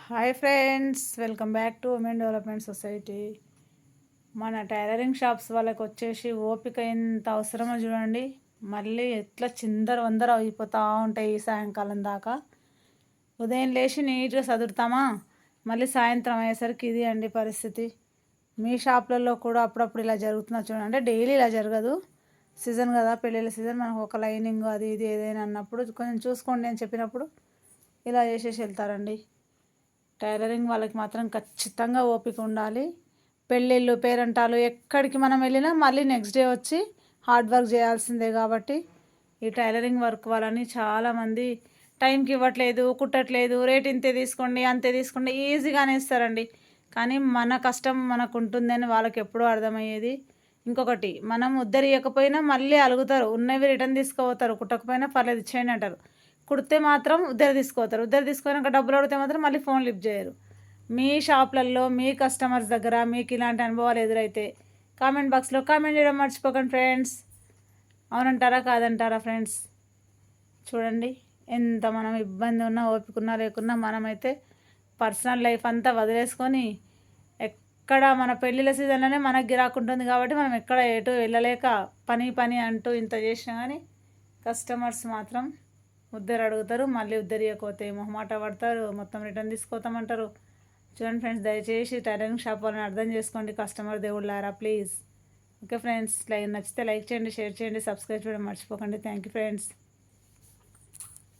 Hi friends, welcome back to women development society. మన tailoring shops వాళ్ళకి వచ్చేసి ఓపిక ఎంత అవసరమో చూడండి. మళ్ళీ ఎట్లా చిందర వందర అయిపోతూ ఉంటాయి ఈ సాయంకాలం దాకా. ఉదయం లేచి నీట్గా చదువుతామా, మళ్ళీ సాయంత్రం అయ్యేసరికి ఇది అండి పరిస్థితి. మీ షాప్లలో కూడా అప్పుడప్పుడు ఇలా జరుగుతున్నా చూడండి. అంటే డైలీ ఇలా జరగదు, సీజన్ కదా, పెళ్ళిళ్ళ సీజన్, మనకు ఒక లైనింగ్ అది ఇది ఏదైనా అన్నప్పుడు కొంచెం చూసుకోండి అని చెప్పినప్పుడు ఇలా చేసేసి వెళ్తారండి. టైలరింగ్ వాళ్ళకి మాత్రం ఖచ్చితంగా ఓపిక ఉండాలి. పెళ్ళిళ్ళు, పేరంటాలు ఎక్కడికి మనం వెళ్ళినా మళ్ళీ నెక్స్ట్ డే వచ్చి హార్డ్ వర్క్ చేయాల్సిందే. కాబట్టి ఈ టైలరింగ్ వర్క్ వాళ్ళని చాలామంది టైంకి ఇవ్వట్లేదు, కుట్టట్లేదు, రేట్ ఇంతే తీసుకోండి అంతే తీసుకోండి ఈజీగానే ఇస్తారండి. కానీ మన కష్టం మనకు ఉంటుందని వాళ్ళకి ఎప్పుడూ అర్థమయ్యేది. ఇంకొకటి, మనం ఉద్ధరియకపోయినా మళ్ళీ అలుగుతారు, ఉన్నవి రిటర్న్ తీసుకుపోతారు, కుట్టకపోయినా పర్లేదు ఇచ్చేయండి అంటారు. కుడితే మాత్రం ఉద్దర తీసుకోతారు, ఉద్దర తీసుకున్నాక డబ్బులు అడిగితే మాత్రం మళ్ళీ ఫోన్ లిఫ్ట్ చేయరు. మీ షాప్లలో మీ కస్టమర్స్ దగ్గర మీకు ఇలాంటి అనుభవాలు ఎదురైతే కామెంట్ బాక్స్లో కామెంట్ చేయడం మర్చిపోకండి ఫ్రెండ్స్. అవునంటారా కాదంటారా ఫ్రెండ్స్? చూడండి, ఎంత మనం ఇబ్బంది ఉన్నా ఓపికన్నా లేకున్నా మనమైతే పర్సనల్ లైఫ్ అంతా వదిలేసుకొని ఎక్కడ మన పెళ్ళిళ్ళ సీజన్లోనే మనకు గిరాకు ఉంటుంది కాబట్టి మనం ఎక్కడ ఎటు వెళ్ళలేక పని పని అంటూ ఇంత చేసినా కానీ కస్టమర్స్ మాత్రం ఉద్దరు అడుగుతారు, మళ్ళీ ఉద్దరియకపోతే మొహమాట పడతారు, మొత్తం రిటర్న్ తీసుకోతామంటారు. చూడండి ఫ్రెండ్స్, దయచేసి టైలరింగ్ షాప్ వాళ్ళని అర్థం చేసుకోండి, కస్టమర్ దేవుళ్ళారా ప్లీజ్. ఓకే ఫ్రెండ్స్, నచ్చితే లైక్ చేయండి, షేర్ చేయండి, సబ్స్క్రైబ్ చేయడం మర్చిపోకండి. Thank you friends.